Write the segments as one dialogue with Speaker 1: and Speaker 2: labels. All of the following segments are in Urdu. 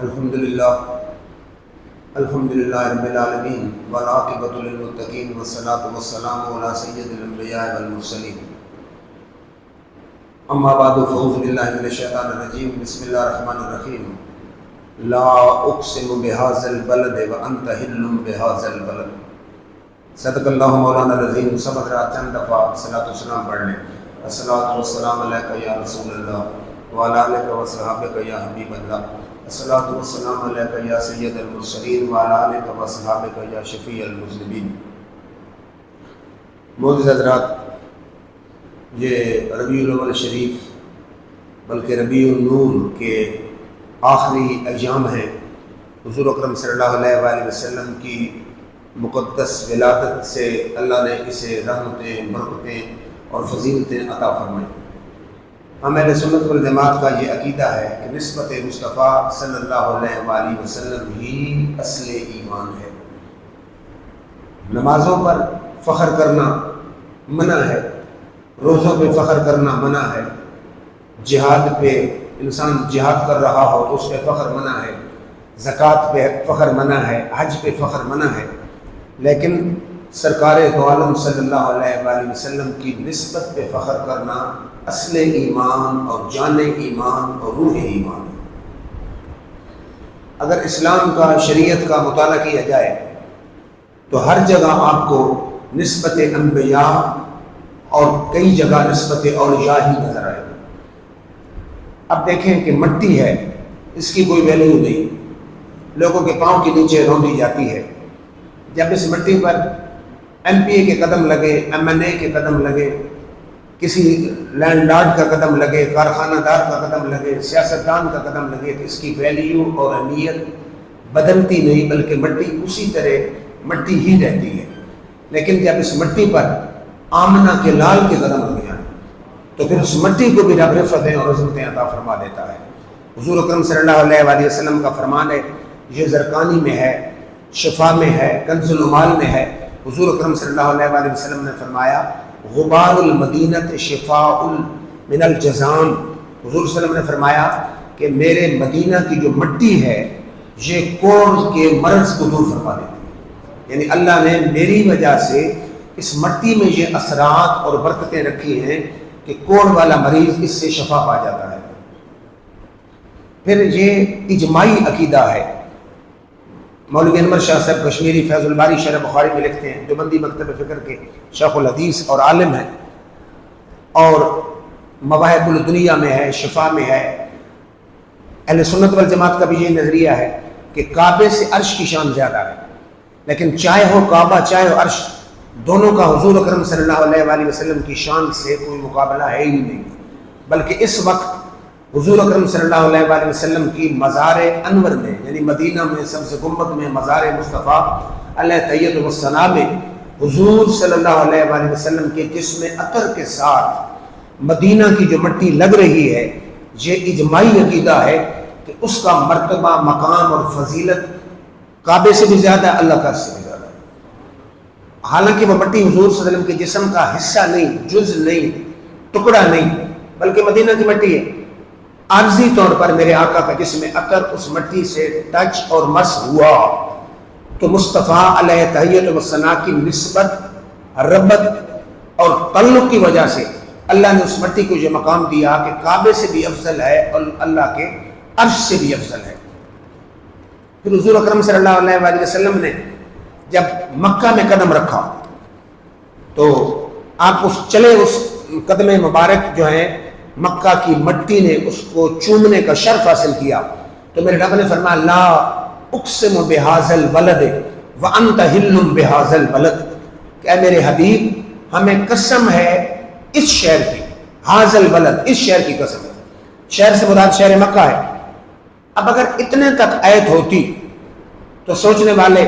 Speaker 1: الحمدللہ رب العالمین والعاقبۃ للمتقین والصلاۃ والسلام علی سید الانبیاء والمرسلین اما بعد فاعوذ باللہ من الشیطان الرجیم بسم اللہ الرحمن الرحیم لا اقسم بهذا البلد وانت حل بهذا البلد صدق اللہ مولانا العظیم۔ سبق رات چند دفعہ صلاۃ والسلام پڑھ لیں۔ الصلاۃ والسلام علیک یا رسول اللہ وعلی آلک وصحابک یا حبیب اللہ، الصلاۃ والسلام علیک یا سید المرسلین وعلی آلک وصحابک یا شفیع المذنبین۔ معزز حضرات، یہ ربیع الاول شریف بلکہ ربیع النور کے آخری ایام ہیں۔ حضور اکرم صلی اللہ علیہ وآلہ وسلم کی مقدس ولادت سے اللہ نے اسے رحمتیں، برکتیں اور فضیلتیں عطا فرمائیں۔ ہم اہل سنت والجماعت کا یہ عقیدہ ہے کہ نسبت مصطفیٰ صلی اللہ علیہ وآلہ وسلم ہی اصل ایمان ہے۔ نمازوں پر فخر کرنا منع ہے، روزوں پہ فخر کرنا منع ہے، جہاد پہ انسان جہاد کر رہا ہو تو اس پہ فخر منع ہے، زکوٰۃ پہ فخر منع ہے، حج پہ فخر منع ہے، لیکن سرکار دو عالم صلی اللہ علیہ وآلہ وسلم کی نسبت پہ فخر کرنا اصل ایمان اور جان ایمان اور روح ایمان ہے۔ اگر اسلام کا، شریعت کا مطالعہ کیا جائے تو ہر جگہ آپ کو نسبت انبیاء اور کئی جگہ نسبت اولیاء ہی نظر آئے گی۔ اب دیکھیں کہ مٹی ہے، اس کی کوئی ویلیو نہیں، لوگوں کے پاؤں کے نیچے روندی جاتی ہے۔ جب اس مٹی پر MP کے قدم لگے، MNA کے قدم لگے، کسی لینڈ لارڈ کا قدم لگے، کارخانہ دار کا قدم لگے، سیاستدان کا قدم لگے، تو اس کی ویلیو اور اہمیت بدلتی نہیں، بلکہ مٹی اسی طرح مٹی ہی رہتی ہے۔ لیکن جب اس مٹی پر آمنہ کے لال کے قدم لگ جائیں تو پھر اس مٹی کو بھی رب رفتیں اور عظمتیں عطا فرما دیتا ہے۔ حضور اکرم صلی اللہ علیہ وآلہ وسلم کا فرمان ہے، یہ زرقانی میں ہے، شفا میں ہے، کنز المال میں ہے۔ حضور اکرم صلی اللہ علیہ وآلہ وسلم نے فرمایا غبار المدینت شفاء من الجذام۔ حضور صلی اللہ علیہ وسلم نے فرمایا کہ میرے مدینہ کی جو مٹی ہے یہ کوڑ کے مرض کو دور فرما دیتی ہے، یعنی اللہ نے میری وجہ سے اس مٹی میں یہ اثرات اور برکتیں رکھی ہیں کہ کوڑ والا مریض اس سے شفا پا جاتا ہے۔ پھر یہ اجماعی عقیدہ ہے۔ مولوی انور شاہ صاحب کشمیری فیض الباری شرح بخاری میں لکھتے ہیں، دیوبندی مکتب فکر کے شیخ الحدیث اور عالم ہیں، اور مواہب الدنیا میں ہے، شفا میں ہے۔ اہل سنت والجماعت کا بھی یہ نظریہ ہے کہ کعبے سے عرش کی شان زیادہ ہے، لیکن چاہے ہو کعبہ چاہے ہو عرش، دونوں کا حضور اکرم صلی اللہ علیہ وآلہ وسلم کی شان سے کوئی مقابلہ ہے ہی نہیں۔ بلکہ اس وقت حضور اکرم صلی اللہ علیہ وآلہ وسلم کی مزار انور میں، یعنی مدینہ میں سبز گنبد میں مزار مصطفیٰ علیہ تیت والثنا میں حضور صلی اللہ علیہ وآلہ وسلم کے جسم عطر کے ساتھ مدینہ کی جو مٹی لگ رہی ہے، یہ اجماعی عقیدہ ہے کہ اس کا مرتبہ، مقام اور فضیلت کعبے سے بھی زیادہ ہے، اللہ کا سے بھی زیادہ ہے۔ حالانکہ وہ مٹی حضور صلی اللہ علیہ وسلم کے جسم کا حصہ نہیں، جز نہیں، ٹکڑا نہیں، بلکہ مدینہ کی مٹی ہے۔ عارضی طور پر میرے آقا کا جسم عطر اس مٹی سے ٹچ اور مس ہوا تو مصطفیٰ علیہ تحیت و ثنا کی نسبت، ربط اور تعلق کی وجہ سے اللہ نے اس مٹی کو یہ مقام دیا کہ کعبے سے بھی افضل ہے اور اللہ کے عرش سے بھی افضل ہے۔ پھر حضور اکرم صلی اللہ علیہ وآلہ وسلم نے جب مکہ میں قدم رکھا تو آپ اس قدم مبارک جو ہے مکہ کی مٹی نے اس کو چومنے کا شرف حاصل کیا، تو میرے رب نے فرمایا لا اقسم بہذا البلد وانت حل بہذا البلد، کہ اے میرے حبیب ہمیں قسم ہے اس شہر کی، ھذا البلد، اس شہر کی قسم ہے۔ شہر سے مراد شہر مکہ ہے۔ اب اگر اتنے تک آیت ہوتی تو سوچنے والے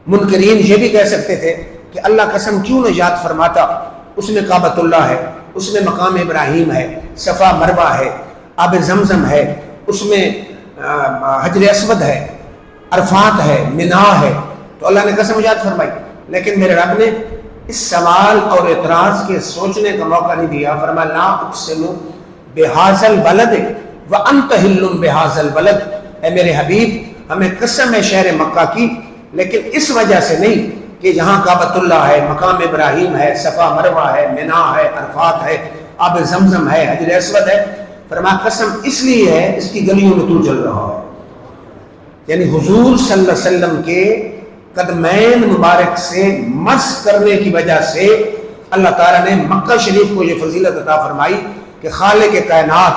Speaker 1: منکرین یہ بھی کہہ سکتے تھے کہ اللہ قسم کیوں نہ یاد فرماتا، اس میں کعبۃ اللہ ہے، اس میں مقام ابراہیم ہے، صفا مروہ ہے، آب زمزم ہے، اس میں حجر اسود ہے، عرفات ہے، منا ہے، تو اللہ نے قسم یاد فرمائی۔ لیکن میرے رب نے اس سوال اور اعتراض کے سوچنے کا موقع نہیں دیا، فرمایا لا اقسم بہذا البلد وانت حل بہذا البلد، اے میرے حبیب ہمیں قسم ہے شہر مکہ کی، لیکن اس وجہ سے نہیں کہ یہاں کعبۃ اللہ ہے، مقام ابراہیم ہے، صفا مروہ ہے، منا ہے، عرفات ہے، آب زمزم ہے، حجر اسود ہے، فرمایا قسم اس لیے ہے اس کی گلیوں میں تو چل رہا ہے۔ یعنی حضور صلی اللہ علیہ وسلم کے قدمین مبارک سے مس کرنے کی وجہ سے اللہ تعالیٰ نے مکہ شریف کو یہ فضیلت عطا فرمائی کہ خالق کائنات،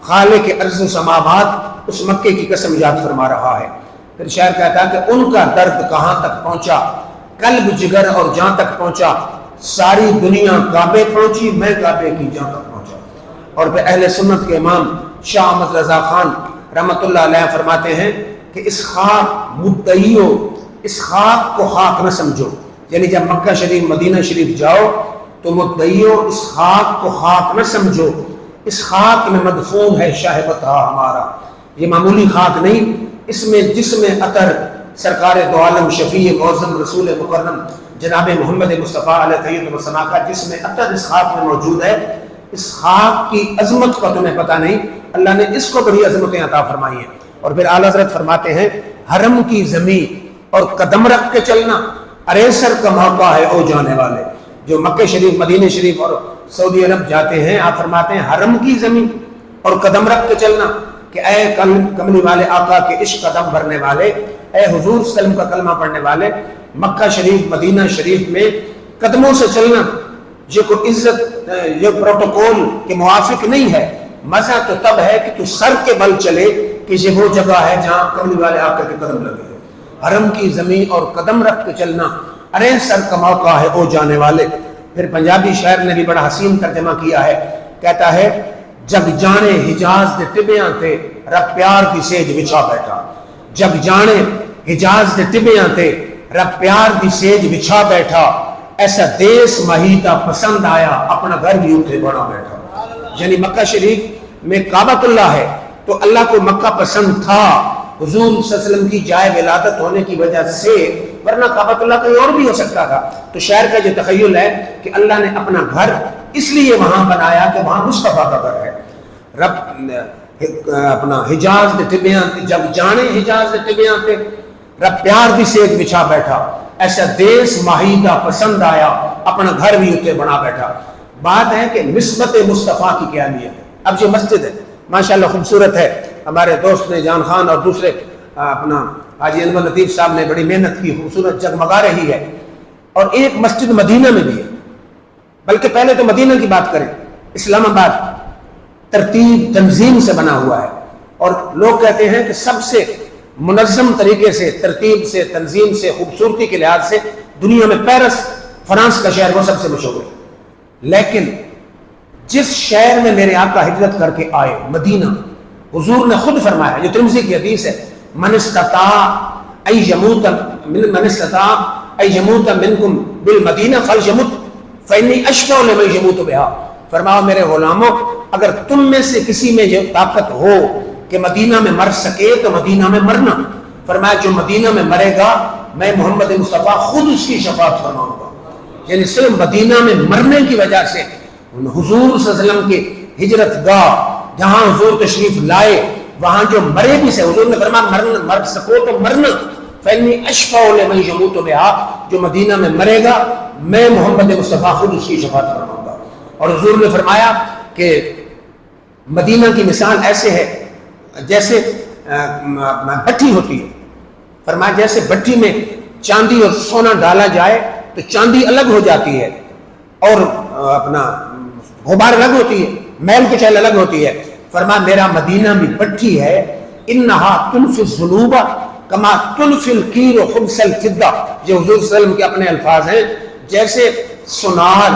Speaker 1: خالق ارض و سماوات اس مکے کی قسم یاد فرما رہا ہے۔ پھر شاعر کہتا ہے کہ ان کا درد کہاں تک پہنچا، قلب جگر اور جان تک پہنچا، ساری دنیا کعبے پہنچی، میں کعبے کی جان تک پہنچا۔ اور پھر اہل سنت کے امام شاہ احمد رضا خان رحمۃ اللہ علیہ فرماتے ہیں کہ اس خاک مدعیو، اس خاک کو خاک نہ سمجھو، یعنی جب مکہ شریف مدینہ شریف جاؤ تو مدعیو اس خاک کو خاک نہ سمجھو، اس خاک میں مدفون ہے شاہ بطحا ہمارا۔ یہ معمولی خاک نہیں، اس میں جسم عطر سرکار دو عالم شفیع معظم رسول مکرم جناب محمد مصطفیٰ علیہ تحیت و ثنا کا جسم عطر اس خاک میں موجود ہے۔ اس خاک کی عظمت کا تمہیں پتہ نہیں، اللہ نے اس کو بڑی عظمتیں عطا فرمائی ہیں۔ اور پھر اعلیٰ حضرت فرماتے ہیں حرم کی زمین اور قدم رکھ کے چلنا اریسر کا موقع ہے او جانے والے۔ جو مکہ شریف، مدینہ شریف اور سعودی عرب جاتے ہیں، آپ فرماتے ہیں حرم کی زمین اور قدم رکھ کے چلنا کہ اے کملی والے آقا کے عشق قدم بھرنے والے، اے حضور صلی اللہ علیہ وسلم کا کلمہ پڑھنے والے، مکہ شریف مدینہ شریف میں قدموں سے چلنا یہ کوئی عزت، یہ پروٹوکول کے موافق نہیں ہے۔ مزہ تو تب ہے کہ تو سر کے بل چلے کہ یہ وہ جگہ ہے جہاں کملی والے آقا کے قدم لگے۔ حرم کی زمین اور قدم رکھ کے چلنا ارے سر کا موقع ہے او جانے والے۔ پھر پنجابی شاعر نے بھی بڑا حسین ترجمہ کیا ہے، کہتا ہے جگ جانے حجاز دے ٹبیاں تے رب پیار دی سیج بچھا بیٹھا، جگ جانے حجاز دے ٹبیاں تے رب پیار دی سیج بچھا بیٹھا، ایسا دیس مہیتا پسند آیا اپنا گھر بھی اتنے بنا بیٹھا۔ یعنی مکہ شریف میں کعبۃ اللہ ہے تو اللہ کو مکہ پسند تھا حضور صلی اللہ علیہ وسلم کی جائے ولادت ہونے کی وجہ سے، ورنہ کعبۃ اللہ کہیں اور بھی ہو سکتا تھا۔ تو شاعر کا جو تخیل ہے کہ اللہ نے اپنا گھر اس لیے وہاں بنایا کہ وہاں مصطفیٰ کا گھر ہے۔ رب اپنا حجاز دے ٹبیاں تے جب جانے حجاز دے ٹبیاں تے رب پیار دی سیج بچھا بیٹھا، ایسا دیس ماہیدہ پسند آیا اپنا گھر بھی اتنے بنا بیٹھا۔ بات ہے کہ نسبت مصطفیٰ کی کیا نیت ہے۔ اب یہ مسجد ہے ماشاءاللہ خوبصورت ہے، ہمارے دوست نے جان خان اور دوسرے اپنا حاجی انور لطیف صاحب نے بڑی محنت کی، خوبصورت جگمگا رہی ہے۔ اور ایک مسجد مدینہ میں بھی ہے، بلکہ پہلے تو مدینہ کی بات کریں، اسلام آباد ترتیب تنظیم سے بنا ہوا ہے، اور لوگ کہتے ہیں کہ سب سے منظم طریقے سے، ترتیب سے، تنظیم سے، خوبصورتی کے لحاظ سے دنیا میں پیرس فرانس کا شہر وہ سب سے مشہور ہے۔ لیکن جس شہر میں میرے آقا ہجرت کر کے آئے مدینہ، حضور نے خود فرمایا، یہ ترمذی کی حدیث ہے، من استطاع ان یموت منکم بالمدینہ فلیمت فانی اشفع لمن یموت بها۔ فرماؤ میرے غلاموں، اگر تم میں سے کسی میں یہ طاقت ہو کہ مدینہ میں مر سکے تو مدینہ میں مرنا۔ فرمایا جو مدینہ میں مرے گا میں محمد مصطفیٰ خود اس کی شفاعت فرماؤں گا۔ یعنی صرف مدینہ میں مرنے کی وجہ سے حضور صلی اللہ علیہ وسلم کی ہجرت گاہ جہاں حضور تشریف لائے وہاں جو مرے بھی سے، حضور نے فرمایا مر سکو تو مرنا، فإنی اشفع لمن یموت بها، جو مدینہ میں مرے گا میں محمد مصطفیٰ خود اس کی شفاعت فرماؤں گا۔ اور حضور نے فرمایا کہ مدینہ کی مثال ایسے ہے جیسے بھٹی ہوتی ہے، فرمایا جیسے بھٹی میں چاندی اور سونا ڈالا جائے تو چاندی الگ ہو جاتی ہے اور اپنا غبار الگ ہوتی ہے، میل کچیل الگ ہوتی ہے۔ فرمایا میرا مدینہ بھی بھٹی ہے، انہا تنفی الذنوب کما تنفی القیر خبث الفضہ، یہ حضور صلی اللہ علیہ وسلم کے اپنے الفاظ ہیں۔ جیسے سونار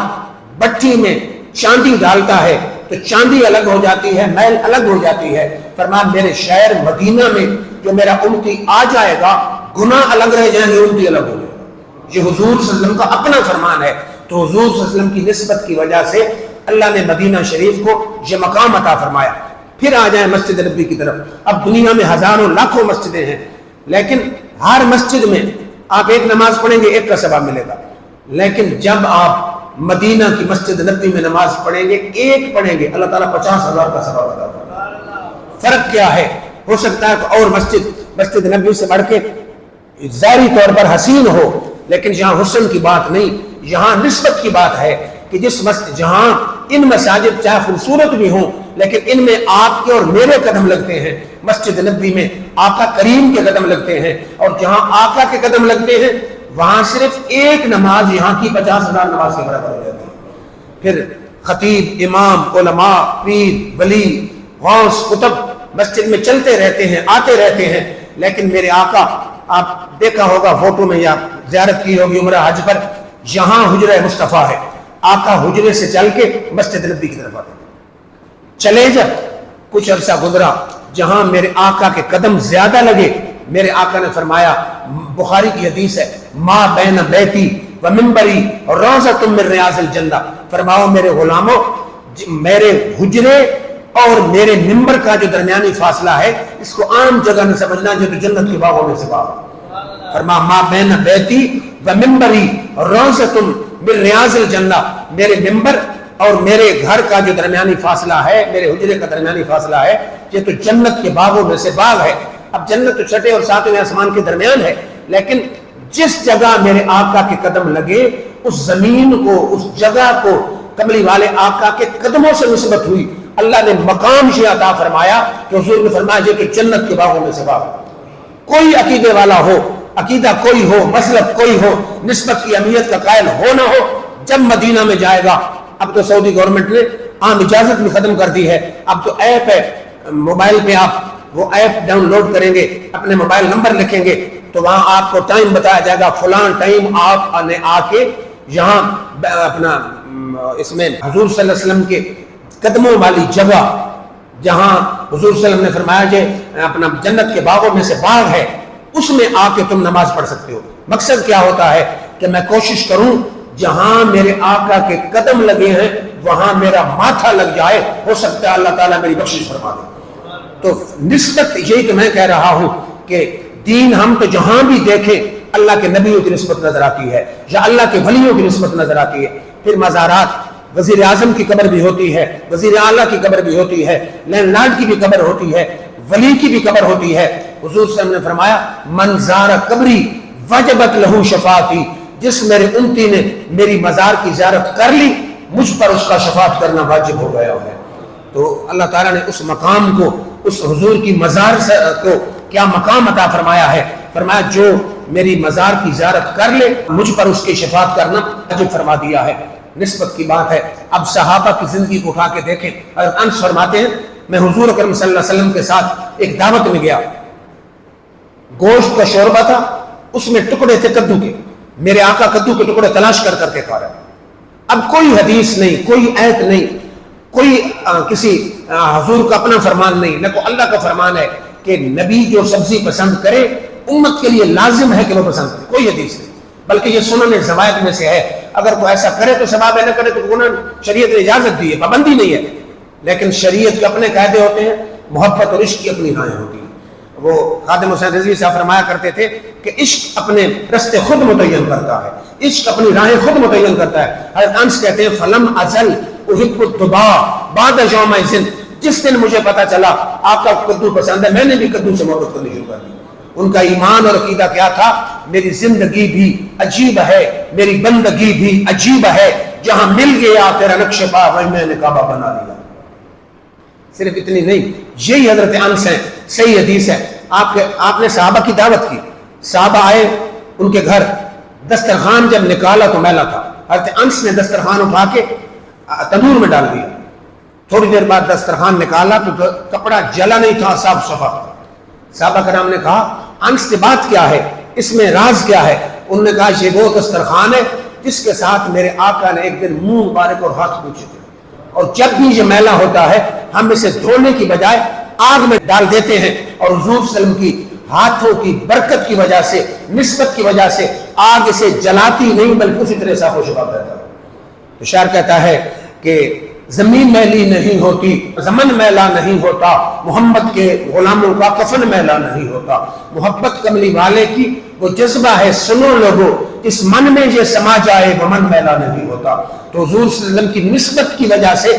Speaker 1: بھٹی میں چاندی ڈالتا ہے تو چاندی الگ ہو جاتی ہے، میل الگ ہو جاتی ہے۔ فرمایا میرے شہر مدینہ میں جو میرا امتی آ جائے گا گناہ الگ رہ جائیں گے، امتی الگ ہو جائے گا۔ یہ حضور صلی اللہ علیہ وسلم کا اپنا فرمان ہے۔ تو حضور صلی اللہ علیہ وسلم کی نسبت کی وجہ سے اللہ نے مدینہ شریف کو یہ مقام عطا فرمایا۔ پھر آ جائیں مسجد نبوی کی طرف۔ اب دنیا میں ہزاروں لاکھوں مسجدیں ہیں، لیکن ہر مسجد میں آپ ایک نماز پڑھیں گے ایک کا ثواب ملے گا، لیکن جب آپ مدینہ کی مسجد نبوی میں نماز پڑھیں گے ایک پڑھیں گے اللہ تعالیٰ 50,000 کا ثواب عطا فرمائے گا۔ فرق کیا ہے؟ ہو سکتا ہے اور مسجد نبوی سے بڑھ کے ظاہری طور پر حسین ہو، لیکن جہاں حسن کی بات نہیں، یہاں نسبت کی بات ہے کہ جہاں ان مساجد چاہے خوبصورت بھی ہوں لیکن ان میں آپ کے اور میرے قدم لگتے ہیں، مسجد نبوی میں آقا کریم کے قدم لگتے ہیں، اور جہاں آقا کے قدم لگتے ہیں وہاں صرف ایک نماز یہاں کی 50,000 نماز کے برابر ہو جاتی ہے۔ پھر خطیب، امام، علماء، پیر، ولی، غوث، قطب مسجد میں چلتے رہتے ہیں، آتے رہتے ہیں، لیکن میرے آقا، آپ دیکھا ہوگا فوٹو میں یا زیارت کی ہوگی عمرہ حج پر، جہاں حجرہ مصطفیٰ ہے آقا حجرے سے چل کے مسجد نبوی کی طرف آتے ہیں۔ چلے جب کچھ عرصہ گزرا، جہاں میرے آقا کے قدم زیادہ لگے، میرے آقا نے فرمایا، بخاری کی حدیث ہے، ما بین بیتی و منبری روضۃ من ریاض الجنہ، فرماؤ میرے غلاموں، میرے حجرے اور میرے منبر کا جو درمیانی فاصلہ ہے اس کو عام جگہ نہ سمجھنا، جو تو جنت کے باغوں میں سے باغ ہے۔ فرما ما بین بیتی و منبری روضۃ من ریاض الجنہ، میرے منبر اور میرے گھر کا جو درمیانی فاصلہ ہے، میرے حجرے کا درمیانی فاصلہ ہے، یہ تو جنت کے باغوں میں سے باغ ہے۔ اب جنت تو چھٹے اور ساتویں آسمان کے درمیان ہے، لیکن جس جگہ میرے آقا کے قدم لگے اس زمین کو، اس جگہ کو کملی والے آقا کے قدموں سے نسبت ہوئی، اللہ نے مقام یہ عطا فرمایا کہ حضور نے فرمایا یہ کہ جنت کے باغوں میں سے باغ۔ کوئی عقیدے والا ہو، عقیدہ کوئی ہو، مسلک کوئی ہو، نسبت کی اہمیت کا قائل ہو نہ ہو، جب مدینہ میں جائے گا، اب تو سعودی گورنمنٹ نے عام اجازت بھی ختم کر دی ہے، اب تو ایپ ہے، موبائل پہ آپ وہ ایپ ڈاؤن لوڈ کریں گے، اپنے موبائل نمبر لکھیں گے تو وہاں آپ کو ٹائم بتایا جائے گا، فلاں ٹائم آپ نے آ کے یہاں اپنا اس میں حضور صلی اللہ علیہ وسلم کے قدموں والی جگہ، جہاں حضور صلی اللہ علیہ وسلم نے فرمایا کہ اپنا جنت کے باغوں میں سے باغ ہے، اس میں آ کے تم نماز پڑھ سکتے ہو۔ مقصد کیا ہوتا ہے کہ میں کوشش کروں جہاں میرے آقا کے قدم لگے ہیں وہاں میرا ماتھا لگ جائے، ہو سکتا ہے اللہ تعالیٰ میری بخشش فرما دے۔ تو نسبت یہی کہ میں کہہ رہا ہوں کہ دین ہم تو جہاں بھی دیکھیں اللہ کے نبیوں کی نسبت نظر آتی ہے یا اللہ کے ولیوں کی نسبت نظر آتی ہے۔ پھر مزارات، وزیر اعظم کی قبر بھی ہوتی ہے، وزیر اعلیٰ کی قبر بھی ہوتی ہے، لینڈ لارڈ کی بھی قبر ہوتی ہے، ولی کی بھی قبر ہوتی ہے۔ حضور صلی اللہ علیہ وسلم نے فرمایا من زار قبری وجبت لہو شفاعتی، جس میرے امتی نے میری مزار کی زیارت کر لی مجھ پر اس کا شفاعت کرنا واجب ہو گیا ہے۔ تو اللہ تعالیٰ نے اس مقام کو، اس حضور کی مزار کو کیا مقام عطا فرمایا ہے، فرمایا جو میری مزار کی زیارت کر لے مجھ پر اس کی شفاعت کرنا واجب فرما دیا ہے۔ نسبت کی بات ہے۔ اب صحابہ کی زندگی کو اٹھا کے دیکھیں، حضرت انس فرماتے ہیں میں حضور اکرم صلی اللہ علیہ وسلم کے ساتھ ایک دعوت میں گیا، گوشت کا شوربہ تھا، اس میں ٹکڑے تھے کدو کے، میرے آقا کدو کے ٹکڑے تلاش کر کر کے کھا رہے ہیں۔ اب کوئی حدیث نہیں، کوئی آیت نہیں، کوئی کسی حضور کا اپنا فرمان نہیں، نہ کوئی اللہ کا فرمان ہے کہ نبی جو سبزی پسند کرے امت کے لیے لازم ہے کہ وہ پسند کرے، کوئی حدیث نہیں، بلکہ یہ سنن زوائد میں سے ہے، اگر کوئی ایسا کرے تو ثواب ہے، نہ کرے تو گناہ۔ شریعت نے اجازت دی ہے، پابندی نہیں ہے، لیکن شریعت کے اپنے قاعدے ہوتے ہیں، محبت اور عشق کی اپنی رائیں ہوتی ہیں۔ وہ خادم حسین رضوی صاحب فرمایا کرتے تھے کہ عشق اپنے رستے خود متعین کرتا ہے، عشق اپنی راہیں خود متعین کرتا ہے۔ حضرت انس کہتے ہیں فلم ازل احب الطبا بعد یوم اذن، جس دن مجھے پتا چلا آپ کا کدو پسند ہے میں نے بھی کدو سے محبت کرنی شروع کر دی۔ ان کا ایمان اور عقیدہ کیا تھا؟ میری زندگی بھی عجیب ہے، میری بندگی بھی عجیب ہے، جہاں مل گیا تیرا نقش پا وہیں میں نے کعبہ بنا لیا۔ صرف اتنی نہیں، یہی حضرت انس ہیں، صحیح حدیث ہے، آپ نے صحابہ کی دعوت کی، صحابہ آئے ان کے گھر، دسترخوان جب نکالا تو میلا تھا، حضرت انس نے دسترخوان اٹھا کے تنور میں ڈال دیا، تھوڑی دیر بعد دسترخوان نکالا تو کپڑا جلا نہیں تھا، صاف صفا تھا۔ صحابہ کرام نے کہا انس کی بات کیا ہے، اس میں راز کیا ہے؟ انہوں نے کہا یہ وہ دسترخوان ہے جس کے ساتھ میرے آقا نے ایک دن منہ مبارک اور ہاتھ پوچھے تھے، اور جب بھی یہ میلا ہوتا ہے ہم اسے دھونے کی بجائے آگ میں ڈال دیتے ہیں، اور حضور صلی اللہ علیہ وسلم کی ہاتھوں کی برکت کی وجہ سے، نسبت کی وجہ سے آگ اسے جلاتی نہیں بلکہ اسی طرح صاف و شفاف رہتا ہے۔ تو شاعر کہتا ہے کہ زمین میلی نہیں ہوتی، زمن میلا نہیں ہوتا، محمد کے غلاموں کا کفن میلا نہیں ہوتا۔ محبت کملی والے کی وہ جذبہ ہے، سنو لوگو اس من میں یہ سما جائے وہ من میلا نہیں ہوتا۔ تو حضور صلی اللہ علیہ وسلم کی نسبت کی وجہ سے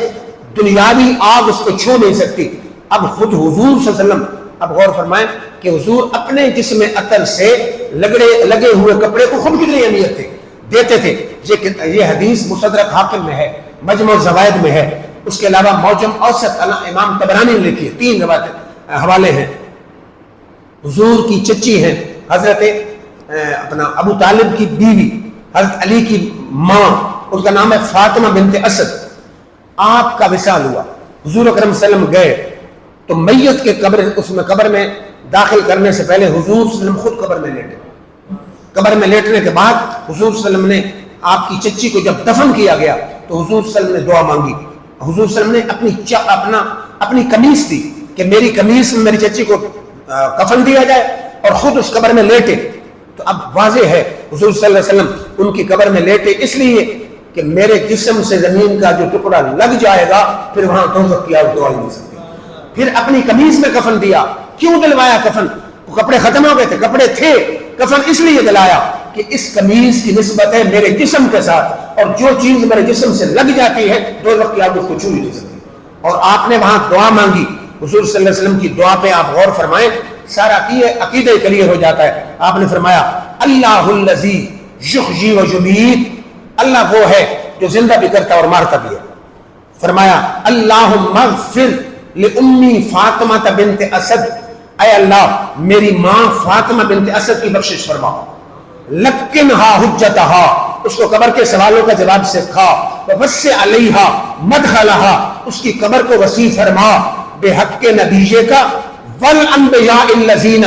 Speaker 1: دنیاوی آگ اس کو چھو نہیں سکتی۔ اب خود حضور صلی اللہ علیہ وسلم اب غور فرمائیں کہ حضور اپنے جسم عطر سے لگے ہوئے کپڑے کو خود کتنی اہمیت دیتے تھے. یہ حدیث مستدرک حاکم میں ہے، مجمع الزوائد میں ہے، اس کے علاوہ معجم اوسط امام طبرانی نے لکھی ہے. 3 روایت حوالے ہیں. حضور کی چچی ہیں حضرت ابو طالب کی بیوی حضرت علی کی ماں، اس کا نام ہے فاطمہ بنت اسد. آپ کا وصال ہوا، حضور اکرم صلی اللہ علیہ وسلم گئے تو میت کے قبر میں داخل کرنے سے پہلے حضور صلی اللہ علیہ وسلم خود قبر میں لیٹے. قبر میں لیٹنے کے بعد حضور صلی اللہ علیہ وسلم نے آپ کی چچی کو جب دفن کیا گیا تو حضور صلی اللہ علیہ وسلم نے دعا مانگی. حضور صلی اللہ علیہ وسلم نے اپنی قمیص دی کہ میری قمیص میں میری چچی کو کفن دیا جائے اور خود اس قبر میں لیٹے. تو اب واضح ہے حضور صلی اللہ علیہ وسلم ان کی قبر میں لیٹے اس لیے کہ میرے جسم سے زمین کا جو ٹکڑا لگ جائے گا پھر وہاں دوزخ کی آگ دعا نہیں سکتی. پھر اپنی قمیص میں کفن دیا. کیوں دلوایا کفن؟ کپڑے ختم ہو گئے تھے، کپڑے تھے، کفن اس لیے دلایا کہ اس قمیص کی نسبت ہے میرے جسم کے ساتھ، اور جو چیز میرے جسم سے لگ جاتی ہے دوزخ کی آگ اس کو چھو نہیں سکتی. اور آپ نے وہاں دعا مانگی. حضور صلی اللہ علیہ وسلم کی دعا پہ آپ غور فرمائیں، سارا عقیدہ کلیئر ہو جاتا ہے. آپ نے فرمایا اللہ الذی یحیی و یمیت، اللہ وہ ہے جو زندہ بھی کرتا اور مارتا بھی ہے. فرمایا اللہم اغفر لأمی فاطمہ بنت اسد، اے اللہ میری ماں فاطمہ بنت اسد کی بخشش فرما. لکنہا حجتہا، اس کو قبر کے سوالوں کا جواب سکھا. ووسع علیہا مدخلہا، اس کی قبر کو وسیع فرما. بحق نبیے کا والانبیاء الذین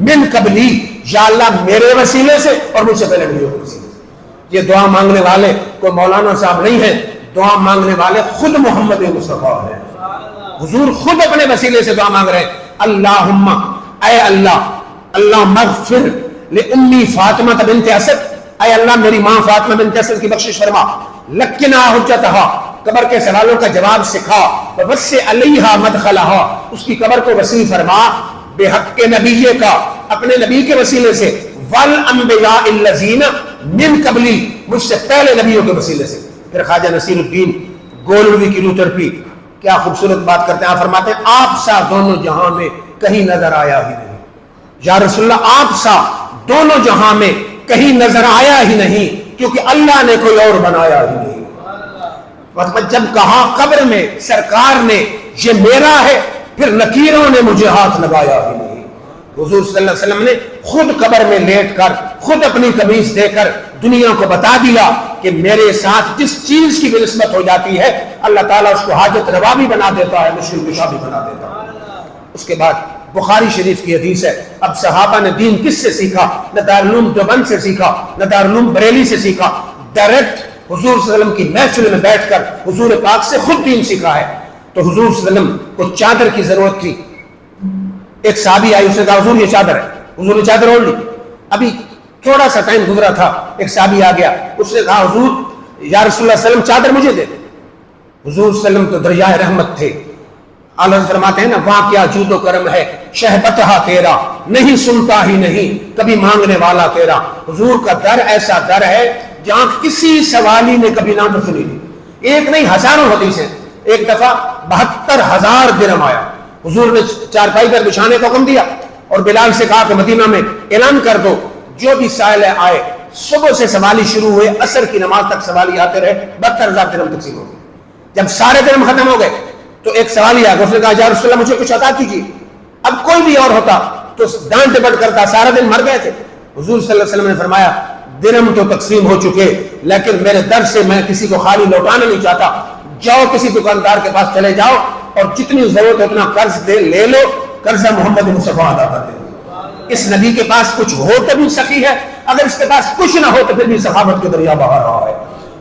Speaker 1: من قبلی، یا اللہ میرے وسیلے سے اور مجھ سے پہلے نبیوں کے وسیلے سے. یہ دعا مانگنے والے کوئی مولانا صاحب نہیں ہیں، دعا مانگنے والے خود محمد مصطفیٰ ہیں. حضور خود اپنے وسیلے سے دعا مانگ رہے ہیں. اللہم، اے اللہ مغفر لأمی فاطمہ بنت اسد، اے اللہ میری ماں فاطمہ بنت اسد کی بخشش فرما. لکنہا حجتہا، قبر کے سوالوں کا جواب سکھا. ووسع علیہا مدخلہا، اس کی قبر کو وسیع فرما. بحق نبیے کا، اپنے نبی کے وسیلے سے. والانبیاء الذین من قبلی، مجھ سے پہلے نبیوں کے وسیلے سے. پھر خواجہ نصیر الدین گولوی کی روح تڑپی، کیا خوبصورت بات کرتے ہیں. آپ فرماتے ہیں آپ سا دونوں جہاں میں کہیں نظر آیا ہی نہیں. یا رسول اللہ آپ سا دونوں جہاں میں کہیں نظر آیا ہی نہیں، کیونکہ اللہ نے کوئی اور بنایا ہی نہیں. جب کہا قبر میں سرکار نے یہ میرا ہے، پھر نکیروں نے مجھے ہاتھ لگایا ہی نہیں. حضور صلی اللہ علیہ وسلم نے خود قبر میں لیٹ کر خود اپنی قمیص دے کر دنیا کو بتا دیا کہ میرے ساتھ جس چیز کی بھی نسبت ہو جاتی ہے اللہ تعالیٰ اس کو حاجت روا بھی بنا دیتا ہے، مشکل کشا بھی بنا دیتا ہے. اس کے بعد بخاری شریف کی حدیث ہے. اب صحابہ نے دین کس سے سیکھا؟ نہ دارالعلوم دیوبند سے سیکھا، نہ دارالعلوم بریلی سے سیکھا، ڈائریکٹ حضور صلی اللہ علیہ وسلم کی محفل میں بیٹھ کر حضور پاک سے خود دین سیکھا ہے. تو حضور صلی اللہ علیہ وسلم کو چادر کی ضرورت تھی. ایک صحابی آئی، اس نے کہا حضور یہ چادر ہے. حضور نے چادر اوڑھ لی. ابھی تھوڑا سا ٹائم گزرا تھا، ایک صحابی آ گیا، اس نے کہا حضور یا رسول اللہ صلی اللہ علیہ وسلم چادر مجھے دے. حضور صلی اللہ علیہ وسلم تو دریائے رحمت تھے. اعلیٰ فرماتے ہیں نا وہاں کیا جود و کرم ہے، شہبتہا تیرا نہیں سنتا ہی نہیں کبھی مانگنے والا تیرا. حضور کا در ایسا در ہے جہاں کسی سوالی نے کبھی نہ تو سنی نہیں. ایک نہیں ہزاروں حدیثیں. ایک دفعہ 72,000 درہم آیا. حضور نے چارپائی پر بچھانے کا حکم دیا اور بلال سے کہا کہ مدینہ میں اعلان کر دو جو بھی سائل آئے. صبح سے سوالی شروع ہوئے، عصر کی نماز تک سوالی آتے رہے. 72,000 درہم تقسیم ہو گئے. جب سارے درہم ختم ہو گئے تو ایک سوالی آ گیا، اس نے کہا یا رسول اللہ مجھے کچھ عطا کیجیے. اب کوئی بھی اور ہوتا تو ڈانٹ ڈپٹ کرتا، سارا دن مر گئے تھے. حضور صلی اللہ علیہ وسلم نے فرمایا درہم تو تقسیم ہو چکے، لیکن میرے در سے میں کسی کو خالی لوٹانا نہیں چاہتا. جاؤ کسی دکاندار کے پاس چلے جاؤ اور جتنی ضرورت ہے اتنا قرض دے لے لو، قرضہ محمد مصطفیٰ ادا کر دے. اس نبی کے پاس کچھ ہو تو بھی سخی ہے، اگر اس کے پاس کچھ نہ ہو تو پھر بھی سخاوت کے دریا بہا رہا ہے.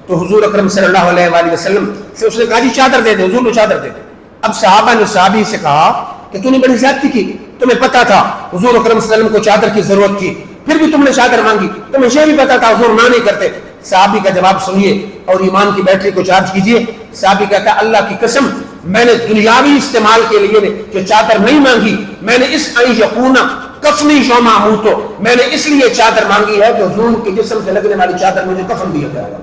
Speaker 1: تو حضور اکرم صلی اللہ علیہ وآلہ وسلم سے اس نے کہا جی چادر دے دے. حضور نے چادر دے دے. اب صحابہ نے صحابی سے کہا کہ تو نے بڑی زیادتی کی، تمہیں پتا تھا حضور اکرم صلی اللہ علیہ وسلم کو چادر کی ضرورت تھی، پھر بھی تم نے چادر مانگی، تمہیں یہ بھی پتا تھا حضور نہ نہیں کرتے. صحابی کا جواب سنیے اور ایمان کی بیٹری کو چارج کیجئے. صحابی کہتا ہے اللہ کی قسم میں نے دنیاوی استعمال کے لیے جو چادر نہیں مانگی، میں نے اس ان یکون کفنی یوم اموت، میں نے اس لیے چادر مانگی ہے کہ حضور کے جسم سے لگنے والی چادر مجھے کفن دیا جائے گا.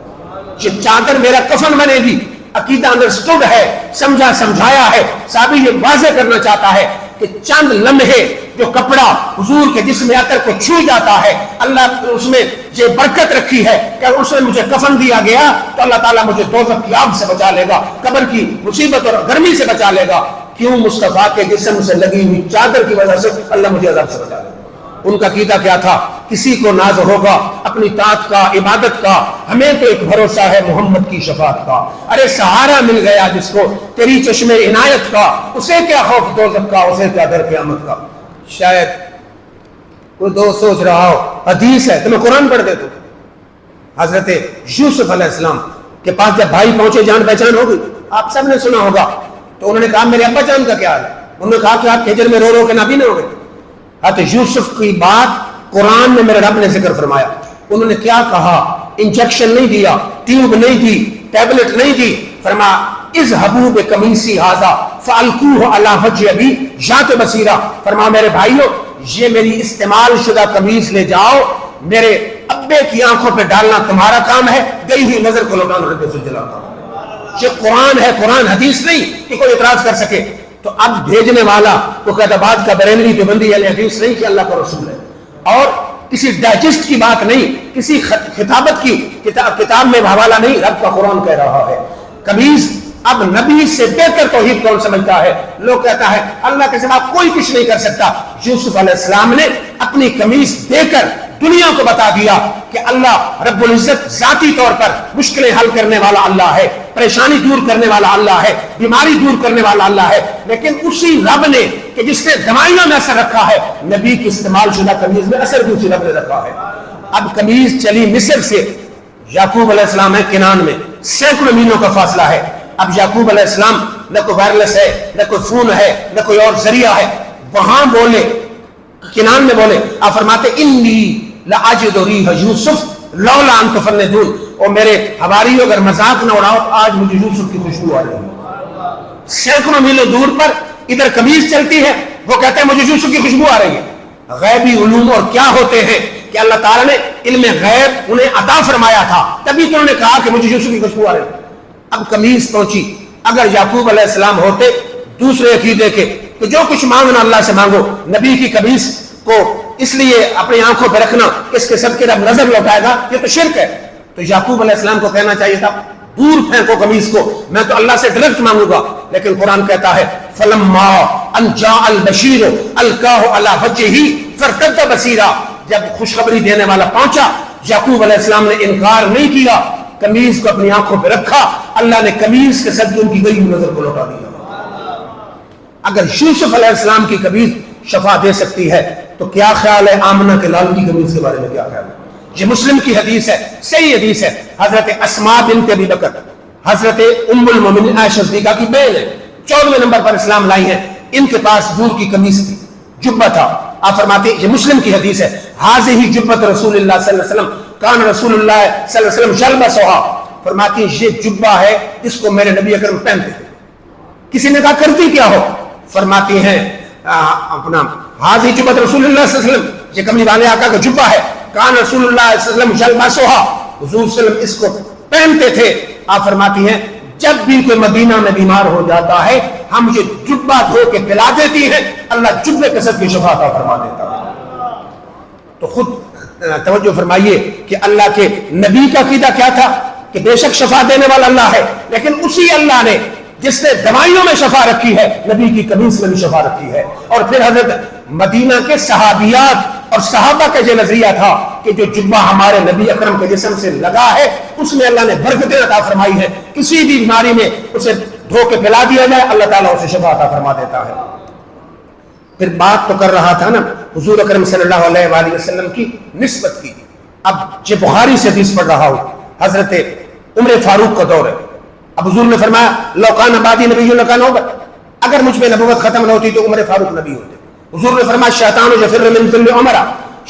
Speaker 1: یہ چادر میرا کفن بنے گی. عقیدہ انڈرسٹوڈ ہے، سمجھا سمجھایا ہے. صحابی یہ واضح کرنا چاہتا ہے کہ
Speaker 2: کہ چند لمحے جو کپڑا حضور کے جسم اطہر کو چھو جاتا ہے، اللہ اس میں یہ برکت رکھی ہے کہ اگر اس میں مجھے کفن دیا گیا تو اللہ تعالیٰ مجھے دوزخ کی آگ سے بچا لے گا، قبر کی مصیبت اور گرمی سے بچا لے گا۔ کیوں؟ مصطفیٰ کے جسم سے لگی ہوئی چادر کی وجہ سے اللہ مجھے عذاب سے بچا لے گا۔ ان کا عقیدہ کیا تھا؟ کسی کو ناز ہوگا اپنی طاعت کا، عبادت کا، ہمیں تو ایک بھروسہ ہے محمد کی شفاعت کا۔ ارے سہارا مل گیا جس کو تیری چشم عنایت کا، اسے کیا خوف دوزخ کا، اسے کیا ڈر قیامت کا۔ شاید کوئی دوست سوچ رہا ہو حدیث ہے تو میں قرآن پڑھ دیتا ہوں۔ حضرت یوسف علیہ السلام کے پاس جب بھائی پہنچے، جان پہچان ہو گئی، آپ سب نے سنا ہوگا، تو انہوں نے کہا میرے ابا جان کا کیا حال ہے؟ انہوں نے کہا کہ آپ ہجر میں رو رو کے نابینا ہو گئے۔ حضرت یوسف کی بات قرآن میں میرے رب نے ذکر فرمایا۔ انہوں نے کیا کہا؟ انجیکشن نہیں دیا، ٹیوب نہیں دی، ٹیبلٹ نہیں دی، فرمایا اذهبوا بقمیصی ھذا فالقوه علی وجه ابی یأت بصیرا۔ فرمایا میرے بھائیو، یہ میری استعمال شدہ قمیص لے جاؤ، میرے ابے کی آنکھوں پہ ڈالنا تمہارا کام ہے، گئی ہوئی نظر کو لوٹانا رب ذوالجلال کا۔ یہ قرآن ہے، قرآن حدیث نہیں کہ کوئی اعتراض کر سکے۔ تو اب بھیجنے والا وہ قیدآباد کا بریلوی دیوبندی علیہ حدیث نہیں کہ اللہ کا رسول ہے، اور کسی ڈائجسٹ کی بات نہیں، کسی خطابت کی کتاب میں حوالہ نہیں، رب کا قرآن کہہ رہا ہے۔ قمیص اب نبی سے بہتر توحید کون سمجھتا ہے؟ لوگ کہتا ہے اللہ کے سوا کوئی کچھ نہیں کر سکتا۔ یوسف علیہ السلام نے اپنی قمیص دے کر دنیا کو بتا دیا کہ اللہ رب العزت ذاتی طور پر مشکلیں حل کرنے والا اللہ ہے، پریشانی دور کرنے والا اللہ ہے، بیماری دور کرنے والا اللہ ہے۔ لیکن اسی رب نے کہ جس نے دوائیوں میں اثر رکھا ہے، نبی کی استعمال شدہ قمیض میں اثر بھی اسی رب نے رکھا ہے۔ اب قمیض چلی مصر سے، یعقوب علیہ السلام ہے کنان میں، سینکڑوں میلوں کا فاصلہ ہے۔ اب یعقوب علیہ السلام نہ کوئی وائرلیس ہے، نہ کوئی فون ہے، نہ کوئی اور ذریعہ ہے، وہاں بولے، کنان میں بولے۔ آپ فرماتے انی لأجد ریح یوسف لولا ان تفندون، اور میرے حواریوں اگر مذاق نہ اڑاؤ، آج مجھے یوسف کی خوشبو آ رہی ہے۔ سینکڑوں میلوں دور پر ادھر قمیض چلتی ہے، وہ کہتے ہیں مجھے یوسف کی خوشبو آ رہی ہے۔ غیبی علوم اور کیا ہوتے ہیں کہ اللہ تعالیٰ نے علم غیب انہیں عطا فرمایا تھا، تبھی تو انہوں نے کہا کہ مجھے یوسف کی خوشبو آ رہی ہے۔ اب قمیض پہنچی۔ اگر یعقوب علیہ السلام ہوتے دوسرے عقیدے کے تو جو کچھ مانگنا اللہ سے مانگو، نبی کی قمیض کو اس لیے اپنی آنکھوں پہ رکھنا اس کے سب کے رب نظر لوٹائے گا، یہ تو شرک ہے۔ تو یعقوب علیہ السلام کو کہنا چاہیے تھا دور پھینکو قمیض کو، میں تو اللہ سے ڈائریکٹ مانگوں گا۔ لیکن قرآن کہتا ہے فلما ان جاء البشیر القاہ علی وجہہ فارتد بصیرا، جب خوشخبری دینے والا پہنچا، یعقوب علیہ السلام نے انکار نہیں کیا، قمیض کو اپنی آنکھوں پہ رکھا، اللہ نے قمیض کے صدقے ان کی گئی ہوئی نظر کو لوٹا دیا۔ اگر یوسف علیہ السلام کی قمیض شفا دے سکتی ہے تو کیا خیال ہے آمنہ کے لال کی قمیض کے بارے میں؟ کیا خیال ہے؟ یہ مسلم کی حدیث ہے، صحیح حدیث ہے۔ حضرت اسماء بنت ابی بکر حضرت ام المومنین عائشہ صدیقہ کی بہن ہے، 14ویں نمبر پر اسلام لائی ہیں۔ ان کے پاس دور کی قمیض تھی، جبہ تھا۔ آپ فرماتے ہیں، یہ مسلم کی حدیث ہے، حاضہ جبۃ رسول اللہ صلی اللہ علیہ وسلم کان رسول اللہ صلی اللہ علیہ وسلم یلبسھا، فرماتی ہیں یہ جبہ ہے اس کو میرے نبی اکرم پہنتے تھے۔ کسی نے کہا کرتی کیا ہو؟ فرماتی ہیں اپنا حاضہ جبۃ رسول اللہ صلی اللہ علیہ وسلم، یہ کملی والے آقا کا جبہ ہے، کان رسول اللہ صلی اللہ علیہ وسلم یلبسھا، حضور صلی اللہ علیہ وسلم اس کو پہنتے تھے۔ آپ فرماتی ہیں جب بھی کوئی مدینہ میں بیمار ہو جاتا ہے ہم یہ جبہ دھو کے پلا دیتی ہیں، اللہ جبے کے صدقے شفا عطا فرما دیتا ہے۔ تو خود توجہ فرمائیے کہ اللہ کے نبی کا عقیدہ کیا تھا کہ بے شک شفا دینے والا اللہ ہے، لیکن اسی اللہ نے جس نے دوائیوں میں شفا رکھی ہے نبی کی قمیص میں بھی شفا رکھی ہے۔ اور پھر حضرت مدینہ کے صحابیات اور صحابہ کا یہ نظریہ تھا کہ جو جبہ ہمارے نبی اکرم کے جسم سے لگا ہے اس میں اللہ نے برکتیں عطا فرمائی ہے، کسی بھی بیماری میں اسے دھو کے پلا دیا جائے اللہ تعالیٰ اسے شفا عطا فرما دیتا ہے۔ پھر بات تو کر رہا تھا نا حضور اکرم صلی اللہ علیہ وآلہ وسلم کی نسبت کی۔ اب یہ بخاری سے حدیث پڑھ رہا ہوں، حضرت عمر فاروق کا دور ہے۔ اب حضور نے فرمایا لو کان بعدی نبی لکان عمر، اگر مجھ پہ نبوت ختم نہ ہوتی تو عمر فاروق نبی ہوتے۔ حضور نے فرمایا شیطان یفر من ظل عمر،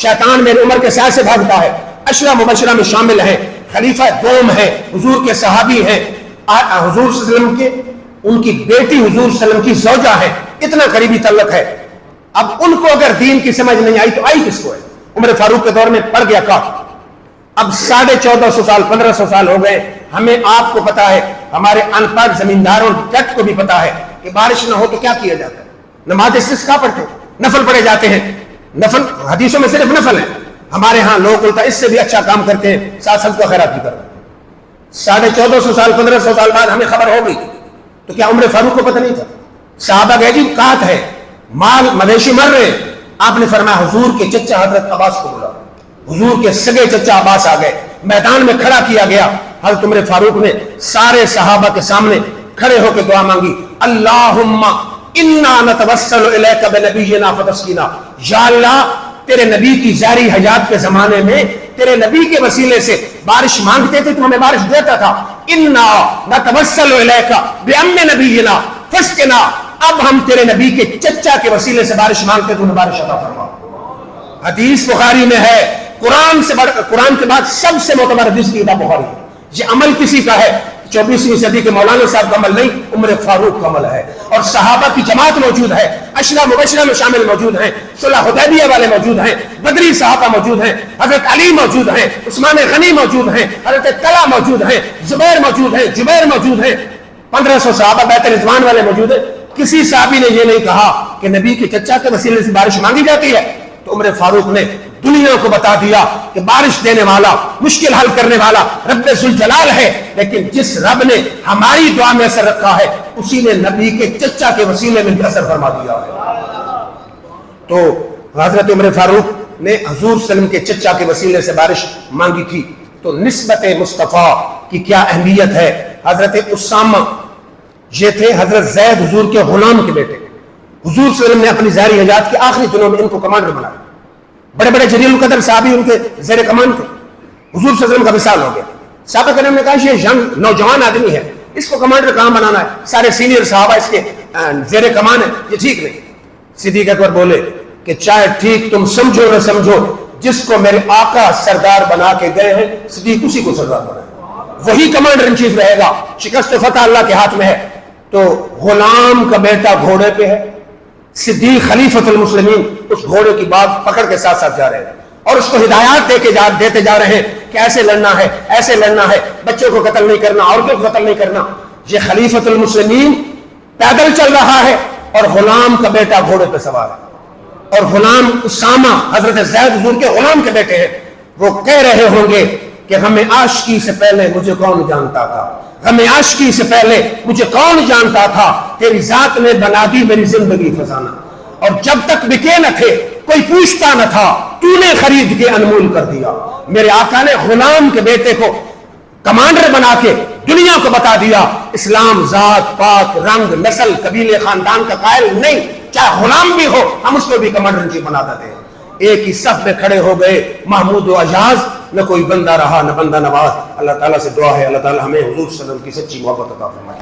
Speaker 2: شیطان میرے عمر کے سائے سے بھاگتا ہے۔ عشرہ مبشرہ میں شامل ہیں، خلیفہ دوم ہے، حضور کے صحابی ہیں، حضور صلی اللہ علیہ وسلم کے ان کی بیٹی حضور صلی اللہ علیہ وسلم کی زوجہ ہے، اتنا قریبی تعلق ہے۔ اب ان کو اگر دین کی سمجھ نہیں آئی تو آئی کس کو ہے؟ عمر فاروق کے دور میں پڑ گیا کاٹ۔ اب 1450 سال 1500 سال ہو گئے، ہمیں آپ کو پتا ہے، ہمارے ان پڑھ زمینداروں جٹ کو بھی پتا ہے کہ بارش نہ ہو تو کیا کیا جاتا ہے؟ نماز استسقا پڑھتے، نفل پڑھے جاتے ہیں، نفل حدیثوں میں صرف نفل ہے، ہمارے ہاں لوگ الٹا اس سے بھی اچھا کام کرتے ہیں، ساتھ سب کو خیرات بھی کرتے ہیں۔ 1450 سال 1500 سال بعد ہمیں خبر ہو گئی، تو کیا عمر فاروق کو پتہ نہیں تھا؟ صحابہ گئے جی کات ہے، مال مویشی مر رہے، آپ نے فرمایا حضور کے چچا حضرت عباس کو بلا، حضور کے سگے چچا عباس آ گئے، میدان میں کھڑا کیا گیا، حضرت عمر فاروق نے سارے صحابہ کے سامنے کھڑے ہو کے دعا مانگی، اللہم انا نتوسل الیک بنبینا فتسقینا، یا اللہ تیرے نبی کی جاری حیات کے زمانے میں تیرے نبی کے وسیلے سے بارش مانگتے تھے تو ہمیں بارش دیتا تھا، انا نتوسل الیک بعم نبینا فاسقنا، اب ہم تیرے نبی کے چچا کے وسیلے سے بارش مانگتے تو ہمیں بارش عطا فرما۔ حدیث بخاری میں ہے، قرآن کے بعد سب سے معتبر حدیث کی کتاب بخاری ہے، یہ عمل کسی کا ہے 24ویں صدی کے مولانا صاحب کا عمل نہیں، عمر فاروق کا عمل ہے، اور صحابہ کی جماعت موجود ہے، عشرہ مبشرہ میں شامل موجود ہیں، صلح حدیبیہ والے موجود ہیں، بدری صحابہ موجود ہیں، حضرت علی موجود ہیں، عثمان غنی موجود ہیں، حضرت طلحہ موجود ہیں، زبیر موجود ہیں، جبیر موجود ہیں، 1500 صحابہ بیعت رضوان والے موجود ہیں۔ کسی صحابی نے یہ نہیں کہا کہ نبی کے چچا کے وسیلے سے بارش مانگی جاتی ہے، تو عمر فاروق نے دنیا کو بتا دیا کہ بارش دینے والا، مشکل حل کرنے والا رب ذوالجلال ہے، لیکن جس رب نے ہماری دعا میں اثر رکھا ہے اسی نے نبی کے چچا کے وسیلے میں بھی اثر فرما دیا ہے۔ تو حضرت عمر فاروق نے حضور صلی اللہ علیہ وسلم کے چچا کے وسیلے سے بارش مانگی تھی۔ تو نسبت مصطفیٰ کی کیا اہمیت ہے۔ حضرت اسامہ یہ تھے حضرت زید حضور کے غلام کے بیٹے، حضور صلی اللہ علیہ وسلم نے اپنی ظاہری حیات کے آخری دنوں میں ان کو کمانڈر بنایا، بڑے بڑے جلیل القدر صحابی ان کے زیر کمان تھے، حضور صلی اللہ علیہ وسلم کا وصال ہو گیا، صحابہ کرام نے کہا یہ ینگ نوجوان آدمی ہے، اس کو کمانڈر کہاں بنانا ہے، سارے سینئر صحابہ اس کے زیر کمان ہیں، یہ ٹھیک نہیں۔ صدیق اکبر بولے کہ چاہے ٹھیک تم سمجھو نہ سمجھو، جس کو میرے آقا سردار بنا کے گئے ہیں صدیق اسی کو سردار بنائے، وہی کمانڈر ان چیف رہے گا، شکست فتح اللہ کے ہاتھ میں ہے۔ تو غلام کا بیٹا گھوڑے پہ ہے، صدیق خلیفۃ المسلمین اس گھوڑے کی بات پکڑ کے ساتھ ساتھ جا رہے ہیں اور اس کو ہدایات دیتے جا رہے ہیں کہ ایسے لڑنا ہے، ایسے لڑنا ہے، بچوں کو قتل نہیں کرنا، عورتوں کو قتل نہیں کرنا۔ یہ خلیفۃ المسلمین پیدل چل رہا ہے اور غلام کا بیٹا گھوڑے پہ سوار ہے، اور غلام اسامہ حضرت زید حضور کے غلام کے بیٹے ہیں، وہ کہہ رہے ہوں گے کہ ہمیں عاشقی سے پہلے مجھے کون جانتا تھا، ہمیں عاشقی سے پہلے مجھے کون جانتا تھا، تیری ذات نے بنا دی میری زندگی خزانہ، اور جب تک بکے نہ تھے کوئی پوچھتا نہ تھا، تو نے خرید کے انمول کر دیا۔ میرے آقا نے غلام کے بیٹے کو کمانڈر بنا کے دنیا کو بتا دیا اسلام ذات پات رنگ نسل قبیلے خاندان کا قائل نہیں، چاہے غلام بھی ہو ہم اس کو بھی کمانڈر ان چیف بنا دیتے ہیں۔ ایک ہی صف میں کھڑے ہو گئے محمود و اجاز، نہ کوئی بندہ رہا نہ بندہ نواز۔ اللہ تعالیٰ سے دعا ہے اللہ تعالیٰ ہمیں حضور صلی اللہ علیہ وسلم کی سچی محبت عطا فرمائے۔